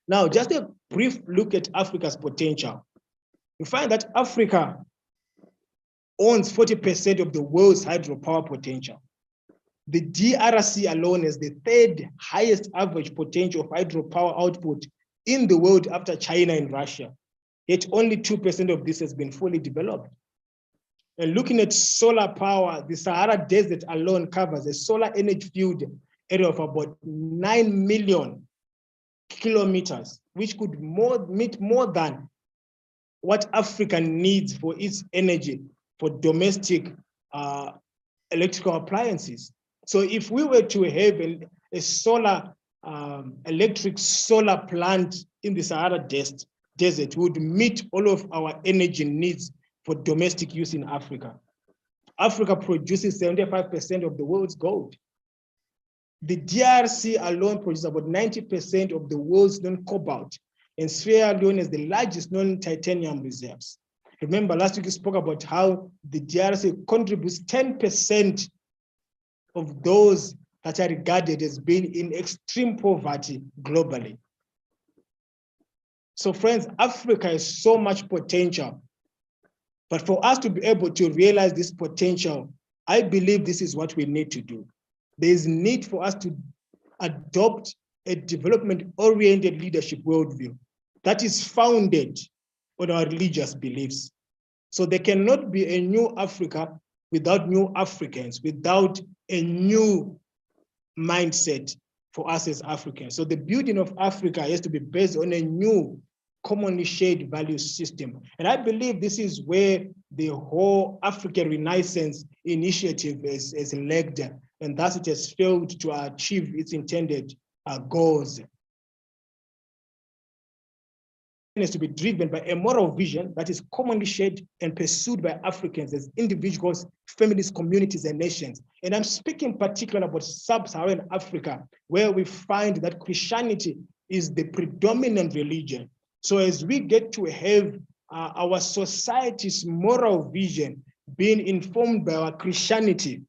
Now, just a brief look at Africa's potential. You find that Africa owns 40% of the world's hydropower potential. The DRC alone is the third highest average potential of hydropower output in the world after China and Russia. Yet only 2% of this has been fully developed. And looking at solar power, the Sahara Desert alone covers a solar energy field area of about 9 million kilometers, which could meet more than what Africa needs for its energy for domestic electrical appliances. So if we were to have a solar, electric solar plant in the Sahara Desert, it would meet all of our energy needs for domestic use in Africa. Africa produces 75% of the world's gold. The DRC alone produces about 90% of the world's non-cobalt, and Sierra Leone is the largest non-titanium reserves. Remember, last week we spoke about how the DRC contributes 10% of those that are regarded as being in extreme poverty globally. So friends, Africa has so much potential. But for us to be able to realize this potential, I believe this is what we need to do. There is need for us to adopt a development-oriented leadership worldview that is founded on our religious beliefs. So there cannot be a new Africa without new Africans, without a new mindset for us as Africans. So the building of Africa has to be based on a new commonly shared value system. And I believe this is where the whole African Renaissance initiative is lagged, and thus it has failed to achieve its intended goals. It has to be driven by a moral vision that is commonly shared and pursued by Africans as individuals, families, communities, and nations. And I'm speaking particularly about sub-Saharan Africa, where we find that Christianity is the predominant religion. So as we get to have our society's moral vision being informed by our Christianity,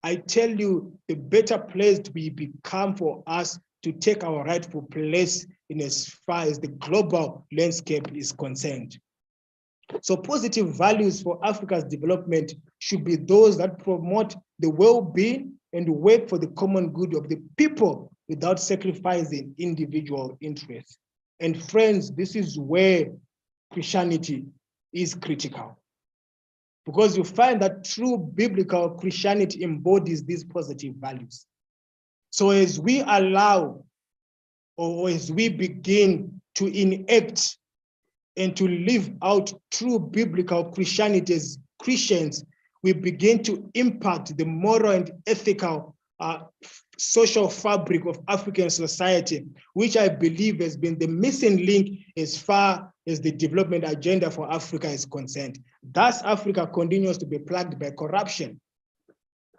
I tell you, the better place we become for us to take our rightful place in as far as the global landscape is concerned. So positive values for Africa's development should be those that promote the well-being and work for the common good of the people without sacrificing individual interests. And friends, this is where Christianity is critical, because you find that true biblical Christianity embodies these positive values. So as we allow, or as we begin to enact and to live out true biblical Christianity as Christians, we begin to impact the moral and ethical social fabric of African society, which I believe has been the missing link as far as the development agenda for Africa is concerned. Thus, Africa continues to be plagued by corruption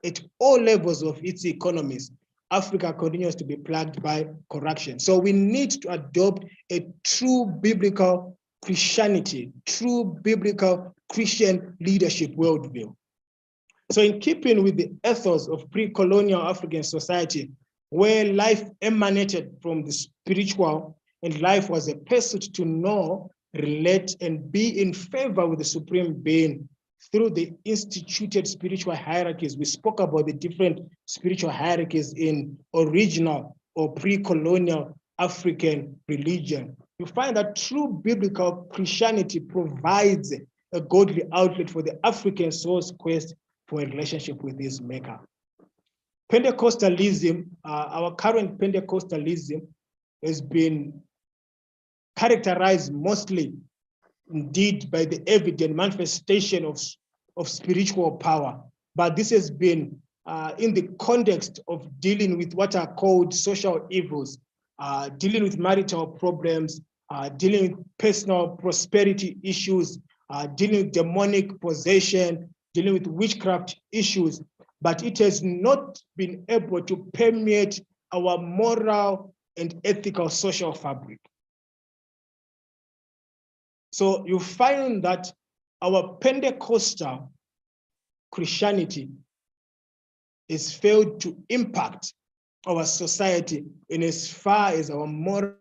at all levels of its economies. Africa continues to be plagued by corruption. So we need to adopt a true biblical Christianity, true biblical Christian leadership worldview. So in keeping with the ethos of pre-colonial African society, where life emanated from the spiritual and life was a pursuit to know, relate, and be in favor with the supreme being through the instituted spiritual hierarchies. We spoke about the different spiritual hierarchies in original or pre-colonial African religion. You find that true biblical Christianity provides a godly outlet for the African soul's quest for a relationship with his maker. Pentecostalism, our current Pentecostalism has been characterized mostly indeed by the evident manifestation of spiritual power. But this has been in the context of dealing with what are called social evils, dealing with marital problems, dealing with personal prosperity issues, dealing with demonic possession, dealing with witchcraft issues, but it has not been able to permeate our moral and ethical social fabric. So you find that our Pentecostal Christianity has failed to impact our society in as far as our moral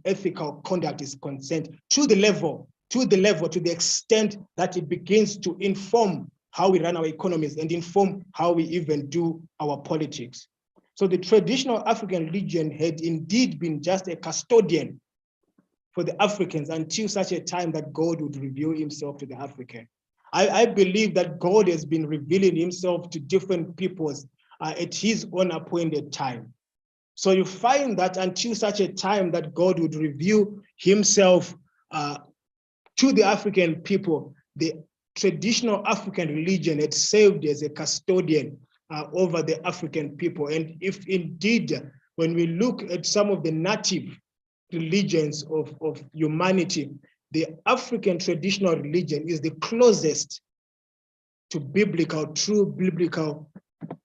ethical conduct is concerned, to the extent that it begins to inform how we run our economies and inform how we even do our politics. So the traditional African religion had indeed been just a custodian for the Africans until such a time that God would reveal himself to the African. I believe that God has been revealing himself to different peoples at his own appointed time. So you find that until such a time that God would reveal himself to the African people, the traditional African religion had served as a custodian over the African people. And if indeed, when we look at some of the native religions of humanity, the African traditional religion is the closest to true biblical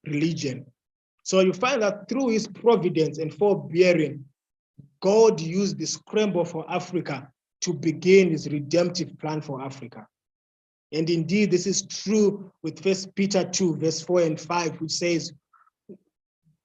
religion. So you find that through his providence and forbearing, God used the scramble for Africa to begin his redemptive plan for Africa. And indeed, this is true with 1 Peter 2, verse 4 and 5, which says,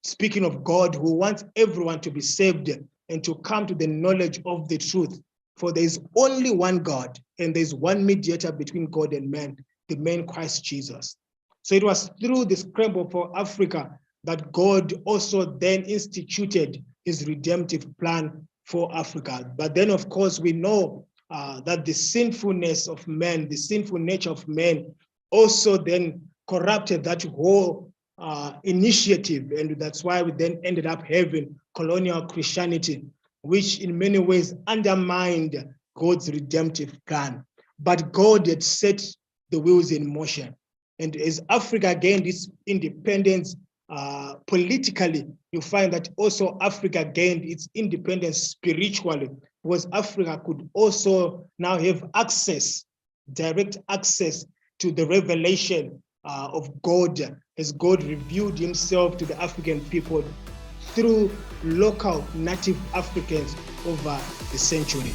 speaking of God who wants everyone to be saved and to come to the knowledge of the truth. For there is only one God, and there is one mediator between God and man, the man Christ Jesus. So it was through the scramble for Africa that God also then instituted his redemptive plan for Africa. But then, of course, we know that the sinfulness of man, the sinful nature of man, also then corrupted that whole initiative. And that's why we then ended up having colonial Christianity, which in many ways undermined God's redemptive plan. But God had set the wheels in motion. And as Africa gained its independence politically, you find that also Africa gained its independence spiritually, because Africa could also now have access, direct access to the revelation of God, as God revealed himself to the African people through local native Africans over the century.